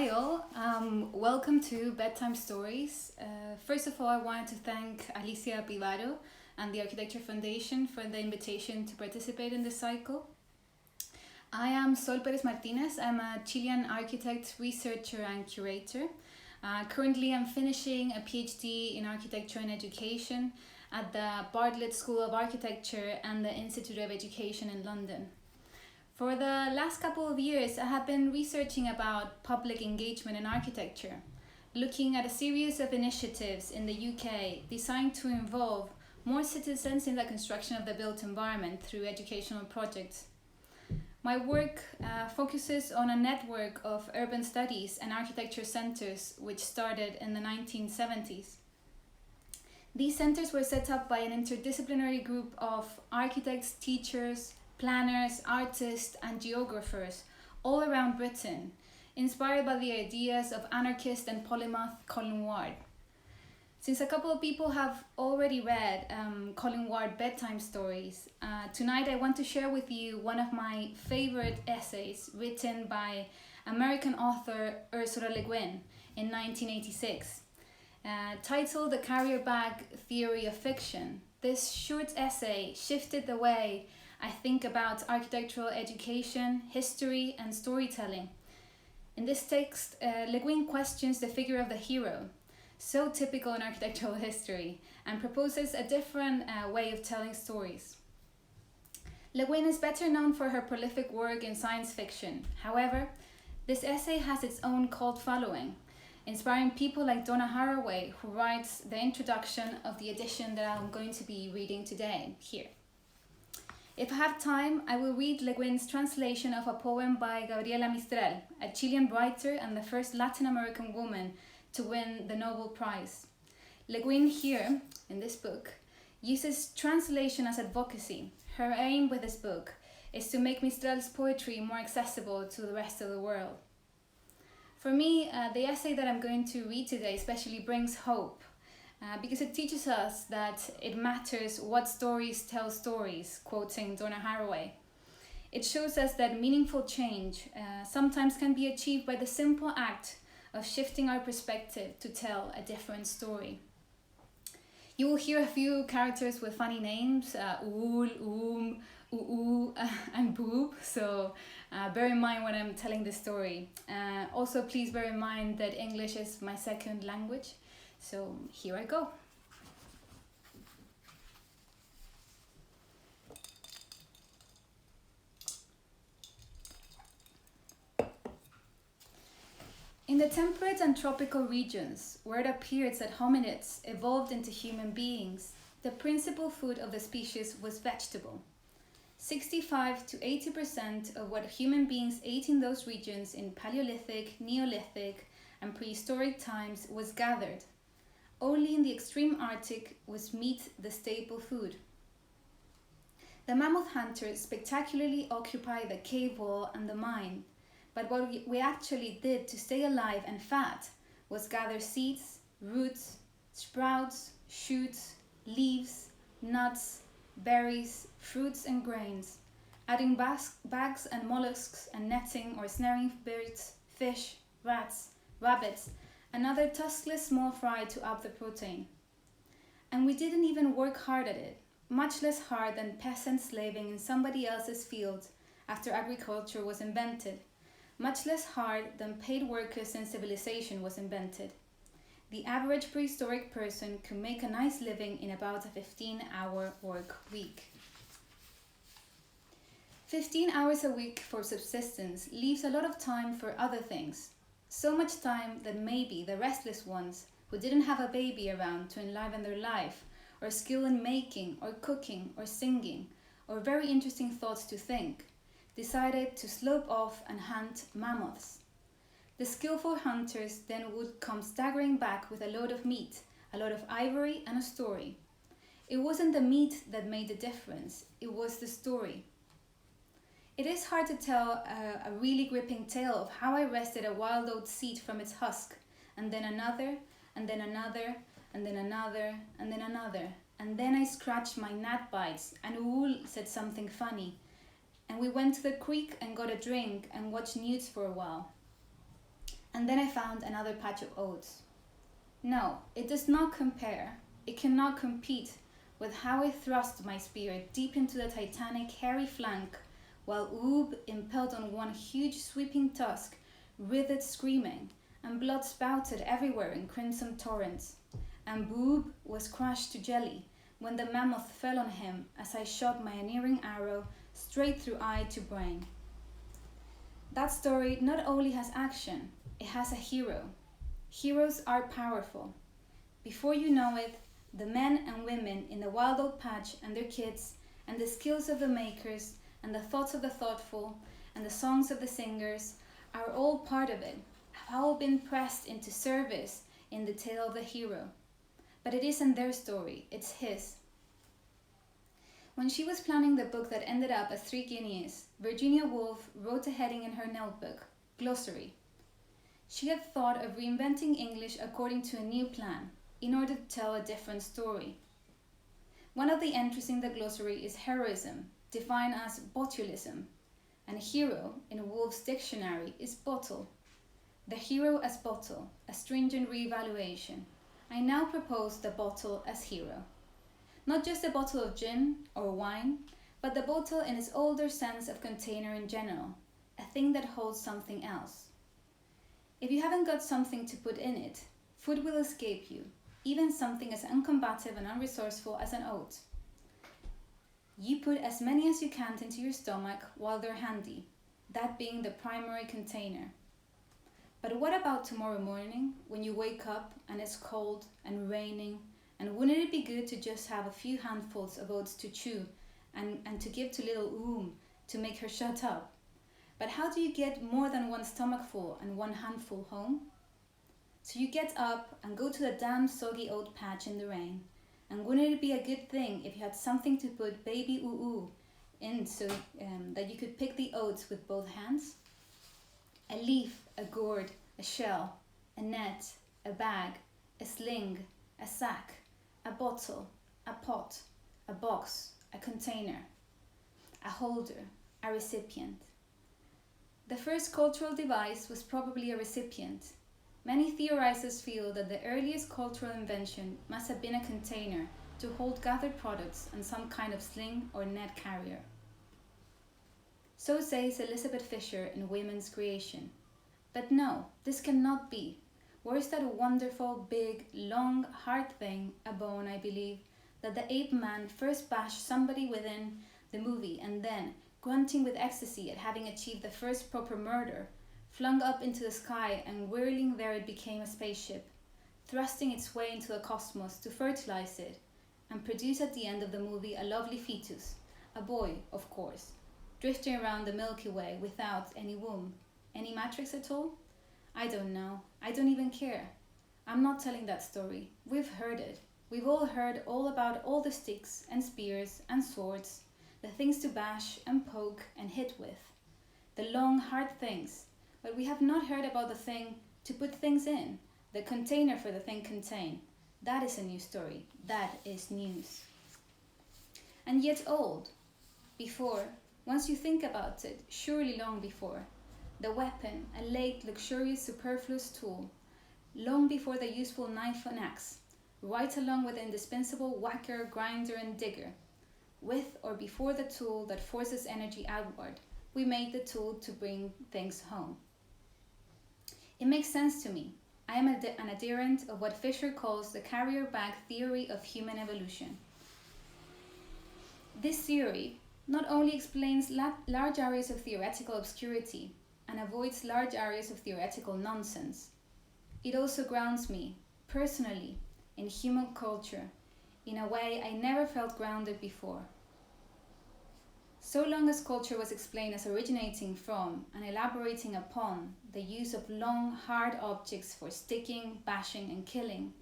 Hi all, welcome to Bedtime Stories. First of all, I wanted to thank Alicia Pivaro and the Architecture Foundation for the invitation to participate in this cycle. I am Sol Perez-Martinez. I'm a Chilean architect, researcher and curator. Currently, I'm finishing a PhD in Architecture and Education at the Bartlett School of Architecture and the Institute of Education in London. For the last couple of years, I have been researching about public engagement in architecture, looking at a series of initiatives in the UK designed to involve more citizens in the construction of the built environment through educational projects. My work focuses on a network of urban studies and architecture centers which started in the 1970s. These centers were set up by an interdisciplinary group of architects, teachers, planners, artists, and geographers all around Britain, inspired by the ideas of anarchist and polymath Colin Ward. Since a couple of people have already read Colin Ward bedtime stories, tonight I want to share with you one of my favorite essays written by American author Ursula Le Guin in 1986. Titled The Carrier Bag Theory of Fiction, this short essay shifted the way I think about architectural education, history, and storytelling. In this text, Le Guin questions the figure of the hero, so typical in architectural history, and proposes a different way of telling stories. Le Guin is better known for her prolific work in science fiction. However, this essay has its own cult following, inspiring people like Donna Haraway, who writes the introduction of the edition that I'm going to be reading today here. If I have time, I will read Le Guin's translation of a poem by Gabriela Mistral, a Chilean writer and the first Latin American woman to win the Nobel Prize. Le Guin here, in this book, uses translation as advocacy. Her aim with this book is to make Mistral's poetry more accessible to the rest of the world. For me, the essay that I'm going to read today especially brings hope, because it teaches us that it matters what stories tell stories, quoting Donna Haraway. It shows us that meaningful change sometimes can be achieved by the simple act of shifting our perspective to tell a different story. You will hear a few characters with funny names, Ool, Uu, and Boob, so bear in mind when I'm telling this story. Also, please bear in mind that English is my second language. So here I go. In the temperate and tropical regions, where it appears that hominids evolved into human beings, the principal food of the species was vegetable. 65 to 80% of what human beings ate in those regions in Paleolithic, Neolithic, and prehistoric times was gathered. Only in the extreme Arctic was meat the staple food. The mammoth hunters spectacularly occupied the cave wall and the mine, but what we actually did to stay alive and fat was gather seeds, roots, sprouts, shoots, leaves, nuts, berries, fruits and grains, adding bags and mollusks and netting or snaring birds, fish, rats, rabbits, and other tuskless small fry to up the protein. And we didn't even work hard at it, much less hard than peasants slaving in somebody else's fields after agriculture was invented, much less hard than paid workers since civilization was invented. The average prehistoric person could make a nice living in about a 15-hour work week. 15 hours a week for subsistence leaves a lot of time for other things. So much time that maybe the restless ones who didn't have a baby around to enliven their life, or skill in making, or cooking, or singing, or very interesting thoughts to think, decided to slope off and hunt mammoths. The skillful hunters then would come staggering back with a load of meat, a load of ivory, and a story. It wasn't the meat that made the difference, it was the story. It is hard to tell a really gripping tale of how I wrested a wild oat seed from its husk, and then another, and then another, and then another, and then another. And then I scratched my gnat bites, and Uul said something funny. And we went to the creek and got a drink and watched newts for a while. And then I found another patch of oats. No, it does not compare. It cannot compete with how I thrust my spear deep into the titanic hairy flank, while Oob, impaled on one huge sweeping tusk, writhed screaming, and blood spouted everywhere in crimson torrents. And Boob was crushed to jelly when the mammoth fell on him as I shot my unerring arrow straight through eye to brain. That story not only has action, it has a hero. Heroes are powerful. Before you know it, the men and women in the wild oat patch and their kids, and the skills of the makers, and the thoughts of the thoughtful, and the songs of the singers, are all part of it, have all been pressed into service in the tale of the hero. But it isn't their story, it's his. When she was planning the book that ended up as 3 Guineas, Virginia Woolf wrote a heading in her notebook, Glossary. She had thought of reinventing English according to a new plan, in order to tell a different story. One of the entries in the glossary is heroism, defined as botulism, and hero in Woolf's dictionary is bottle. The hero as bottle, a stringent reevaluation. I now propose the bottle as hero. Not just a bottle of gin or wine, but the bottle in its older sense of container in general, a thing that holds something else. If you haven't got something to put in it, food will escape you, even something as uncombative and unresourceful as an oat. You put as many as you can into your stomach while they're handy, that being the primary container. But what about tomorrow morning, when you wake up and it's cold and raining, and wouldn't it be good to just have a few handfuls of oats to chew and to give to little to make her shut up? But how do you get more than one stomachful and one handful home? So you get up and go to the damn soggy oat patch in the rain. And wouldn't it be a good thing if you had something to put baby in so that you could pick the oats with both hands? A leaf, a gourd, a shell, a net, a bag, a sling, a sack, a bottle, a pot, a box, a container, a holder, a recipient. The first cultural device was probably a recipient. Many theorizers feel that the earliest cultural invention must have been a container to hold gathered products and some kind of sling or net carrier. So says Elizabeth Fisher in Women's Creation. But no, this cannot be. Where's that wonderful, big, long, hard thing, a bone, I believe, that the ape man first bashed somebody within the movie and then, grunting with ecstasy at having achieved the first proper murder, flung up into the sky and whirling there it became a spaceship, thrusting its way into the cosmos to fertilize it and produce at the end of the movie a lovely fetus, a boy, of course, drifting around the Milky Way without any womb. Any matrix at all? I don't know. I don't even care. I'm not telling that story. We've heard it. We've all heard all about all the sticks and spears and swords, the things to bash and poke and hit with, the long, hard things. But we have not heard about the thing to put things in, the container for the thing contained. That is a new story. That is news. And yet old. Before, once you think about it, surely long before. The weapon, a late, luxurious, superfluous tool. Long before the useful knife and axe. Right along with the indispensable whacker, grinder, and digger. With or before the tool that forces energy outward, we made the tool to bring things home. It makes sense to me. I am an adherent of what Fisher calls the carrier bag theory of human evolution. This theory not only explains large areas of theoretical obscurity and avoids large areas of theoretical nonsense, it also grounds me, personally, in human culture, in a way I never felt grounded before. So long as culture was explained as originating from and elaborating upon the use of long, hard objects for sticking, bashing, and killing,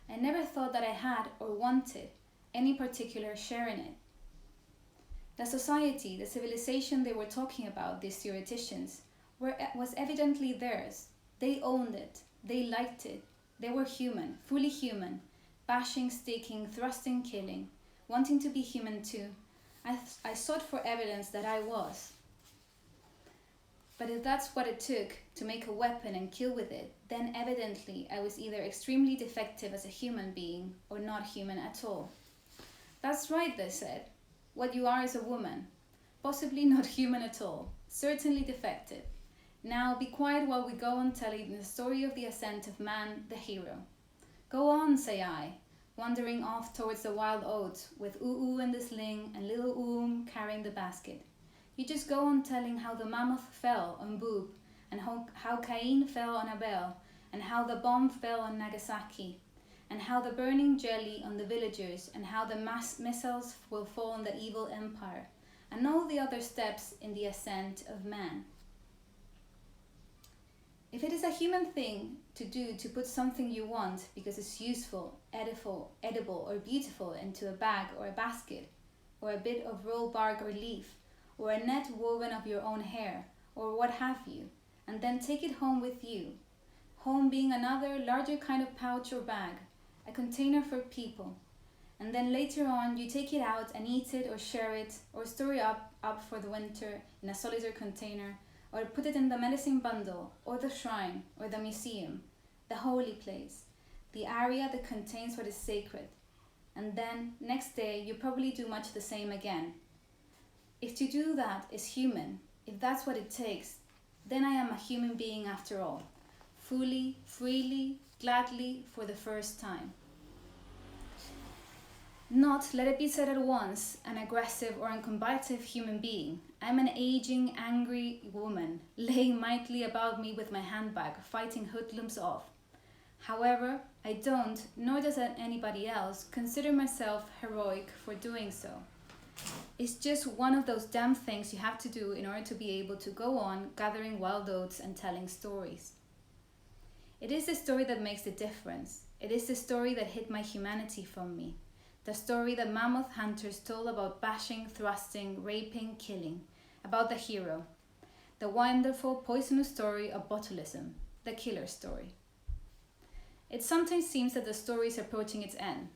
I never thought that I had or wanted any particular share in it. The society, the civilization they were talking about, these theoreticians, was evidently theirs. They owned it. They liked it. They were human, fully human, bashing, sticking, thrusting, killing, wanting to be human too. I sought for evidence that I was. But if that's what it took to make a weapon and kill with it, then evidently I was either extremely defective as a human being or not human at all. That's right, they said. What you are is a woman. Possibly not human at all. Certainly defective. Now be quiet while we go on telling the story of the ascent of man, the hero. Go on, say I, wandering off towards the wild oats with Oo in the sling and little Oom carrying the basket. You just go on telling how the mammoth fell on Boob, and how Cain fell on Abel, and how the bomb fell on Nagasaki, and how the burning jelly on the villagers, and how the mass missiles will fall on the evil empire, and all the other steps in the ascent of man. If it is a human thing to do to put something you want because it's useful, edible or beautiful into a bag or a basket, or a bit of roll bark or leaf, or a net woven of your own hair, or what have you, and then take it home with you. Home being another, larger kind of pouch or bag, a container for people. And then later on you take it out and eat it or share it, or store it up for the winter in a solitary container, or put it in the medicine bundle, or the shrine, or the museum, the holy place, the area that contains what is sacred. And then, next day, you probably do much the same again. If to do that is human, if that's what it takes, then I am a human being after all, fully, freely, gladly, for the first time. Not, let it be said at once, an aggressive or uncombative human being. I am an aging, angry woman, laying mightily about me with my handbag, fighting hoodlums off. However, I don't, nor does anybody else, consider myself heroic for doing so. It's just one of those damn things you have to do in order to be able to go on gathering wild oats and telling stories. It is the story that makes the difference. It is the story that hid my humanity from me. The story that mammoth hunters told about bashing, thrusting, raping, killing. About the hero. The wonderful, poisonous story of botulism. The killer story. It sometimes seems that the story is approaching its end.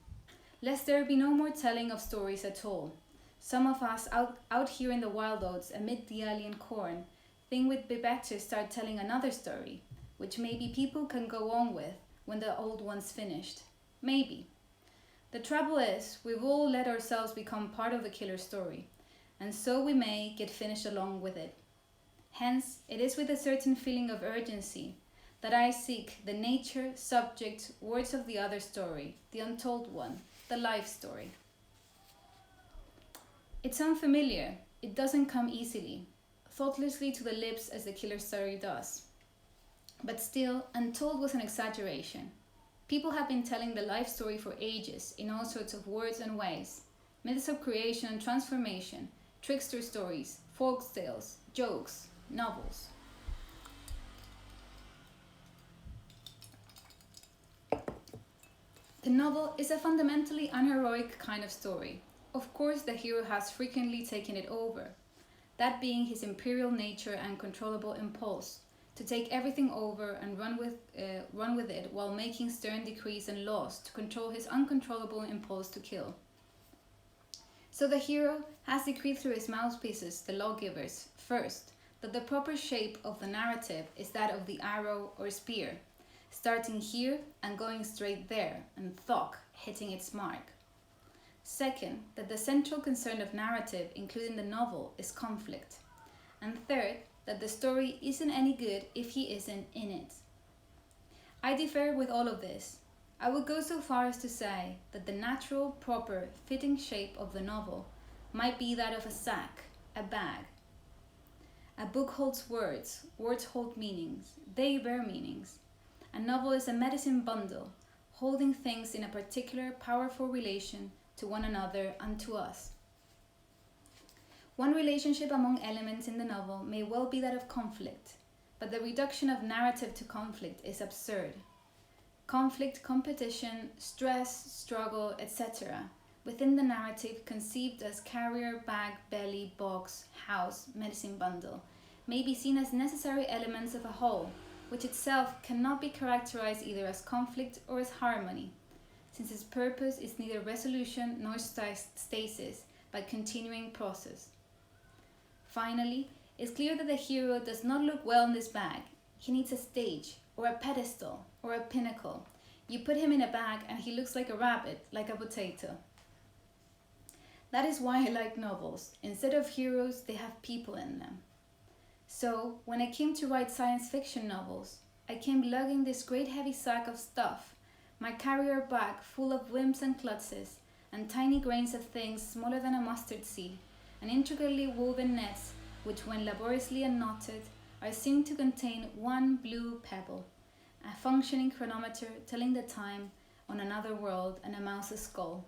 Lest there be no more telling of stories at all. Some of us out here in the wild oats amid the alien corn think we'd be better start telling another story, which maybe people can go on with when the old one's finished. Maybe. The trouble is, we've all let ourselves become part of the killer story, and so we may get finished along with it. Hence, it is with a certain feeling of urgency that I seek the nature, subject, words of the other story, the untold one, the life story. It's unfamiliar, it doesn't come easily, thoughtlessly to the lips as the killer story does. But still, untold was an exaggeration. People have been telling the life story for ages in all sorts of words and ways. Myths of creation and transformation, trickster stories, folk tales, jokes, novels. The novel is a fundamentally unheroic kind of story. Of course, the hero has frequently taken it over, that being his imperial nature and controllable impulse, to take everything over and run with it while making stern decrees and laws to control his uncontrollable impulse to kill. So the hero has decreed through his mouthpieces, the lawgivers, first, that the proper shape of the narrative is that of the arrow or spear, starting here and going straight there, and thok, hitting its mark. Second, that the central concern of narrative, including the novel, is conflict. And third, that the story isn't any good if he isn't in it. I differ with all of this. I would go so far as to say that the natural, proper, fitting shape of the novel might be that of a sack, a bag. A book holds words, words hold meanings, they bear meanings. A novel is a medicine bundle, holding things in a particular powerful relation to one another and to us. One relationship among elements in the novel may well be that of conflict, but the reduction of narrative to conflict is absurd. Conflict, competition, stress, struggle, etc., within the narrative conceived as carrier, bag, belly, box, house, medicine bundle, may be seen as necessary elements of a whole, which itself cannot be characterized either as conflict or as harmony, since its purpose is neither resolution nor stasis, but continuing process. Finally, It's clear that the hero does not look well in this bag. He needs a stage, or a pedestal, or a pinnacle. You put him in a bag and he looks like a rabbit, like a potato. That is why I like novels. Instead of heroes, they have people in them. So, when I came to write science fiction novels, I came lugging this great heavy sack of stuff, my carrier bag full of whims and klutzes, and tiny grains of things smaller than a mustard seed, and intricately woven nets which, when laboriously unknotted, are seen to contain one blue pebble, a functioning chronometer telling the time on another world, and a mouse's skull,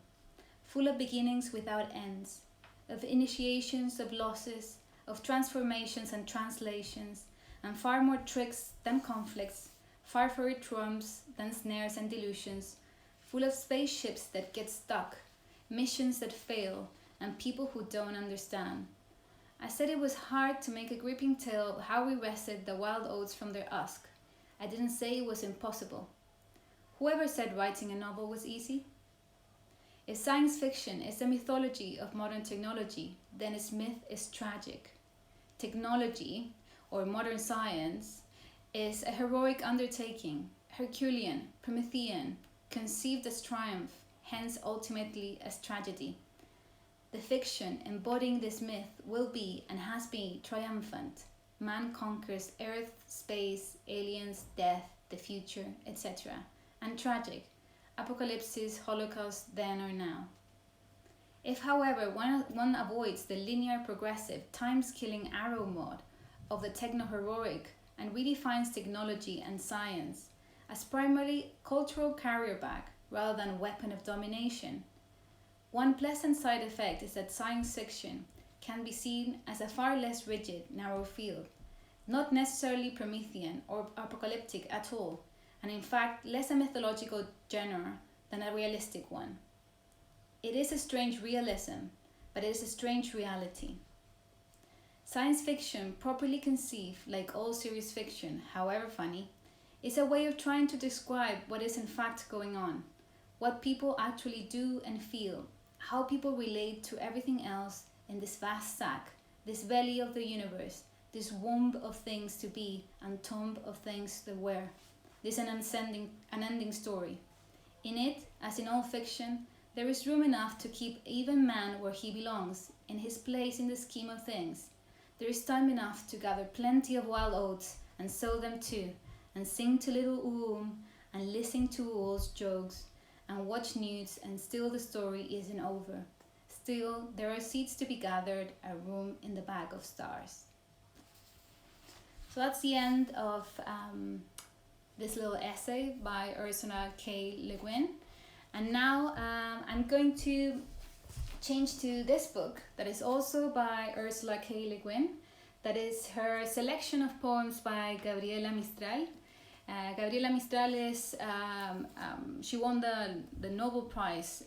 full of beginnings without ends, of initiations, of losses, of transformations and translations, and far more tricks than conflicts, far fewer trumps than snares and delusions, full of spaceships that get stuck, missions that fail, and people who don't understand. I said it was hard to make a gripping tale of how we wrested the wild oats from their husk. I didn't say it was impossible. Whoever said writing a novel was easy? If science fiction is the mythology of modern technology, then its myth is tragic. Technology, or modern science, is a heroic undertaking, Herculean, Promethean, conceived as triumph, hence ultimately as tragedy. The fiction embodying this myth will be and has been triumphant. Man conquers Earth, space, aliens, death, the future, etc. And tragic, apocalypse, holocaust, then or now. If, however, one avoids the linear, progressive, time-killing arrow mode of the techno-heroic and redefines technology and science as primarily cultural carrier bag rather than weapon of domination, one pleasant side effect is that science fiction can be seen as a far less rigid, narrow field, not necessarily Promethean or apocalyptic at all, and in fact less a mythological genre than a realistic one. It is a strange realism, but it is a strange reality. Science fiction, properly conceived, like all serious fiction, however funny, is a way of trying to describe what is in fact going on, what people actually do and feel, how people relate to everything else in this vast sack, this belly of the universe, this womb of things to be and tomb of things that were, this unending story. In it, as in all fiction, there is room enough to keep even man where he belongs, in his place in the scheme of things. There is time enough to gather plenty of wild oats and sow them too, and sing to little Oom, and listen to Ool's jokes, and watch nudes, and still the story isn't over. Still, there are seeds to be gathered, a room in the bag of stars. So that's the end of this little essay by Ursula K Le Guin. And now I'm going to change to this book that is also by Ursula K Le Guin. That is her selection of poems by Gabriela Mistral. Gabriela Mistral is, she won the Nobel Prize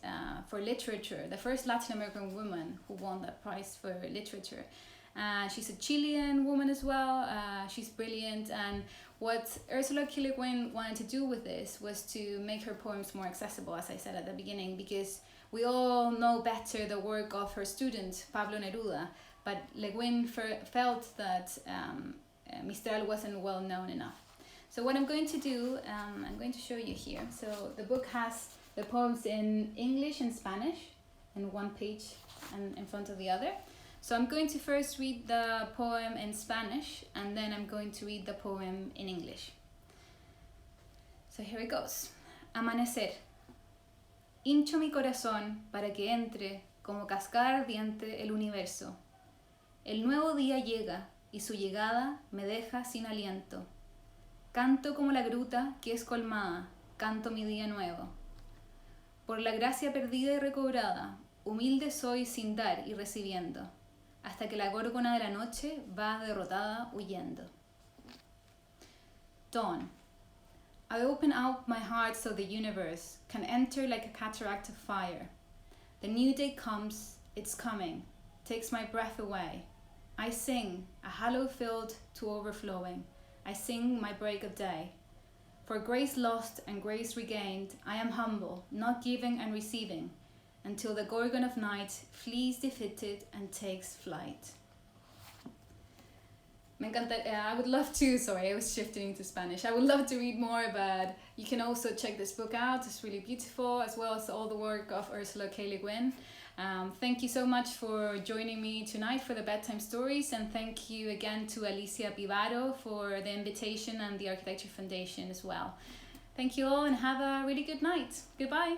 for Literature, the first Latin American woman who won that prize for literature. She's a Chilean woman as well. She's brilliant, and what Ursula K Le Guin wanted to do with this was to make her poems more accessible, as I said at the beginning, because we all know better the work of her student, Pablo Neruda, but Le Guin felt that Mistral wasn't well known enough. So what I'm going to do, I'm going to show you here. So the book has the poems in English and Spanish in one page and in front of the other. So I'm going to first read the poem in Spanish, and then I'm going to read the poem in English. So here it goes. Amanecer. Hincho mi corazón para que entre como cascada ardiente el universo. El nuevo día llega y su llegada me deja sin aliento. Canto como la gruta que es colmada, canto mi día nuevo. Por la gracia perdida y recobrada, humilde soy sin dar y recibiendo, hasta que la górgona de la noche va derrotada huyendo. Dawn. I open out my heart so the universe can enter like a cataract of fire. The new day comes, it's coming, takes my breath away. I sing, a halo filled to overflowing. I sing my break of day. For grace lost and grace regained, I am humble, not giving and receiving, until the gorgon of night flees defeated and takes flight. Me encanta. I would love to. Sorry, I was shifting into Spanish. I would love to read more, but you can also check this book out. It's really beautiful, as well as all the work of Ursula K Le Guin. Thank you so much for joining me tonight for the bedtime stories, and thank you again to Alicia Pivaro for the invitation and the Architecture Foundation as well. Thank you all, and have a really good night. Goodbye.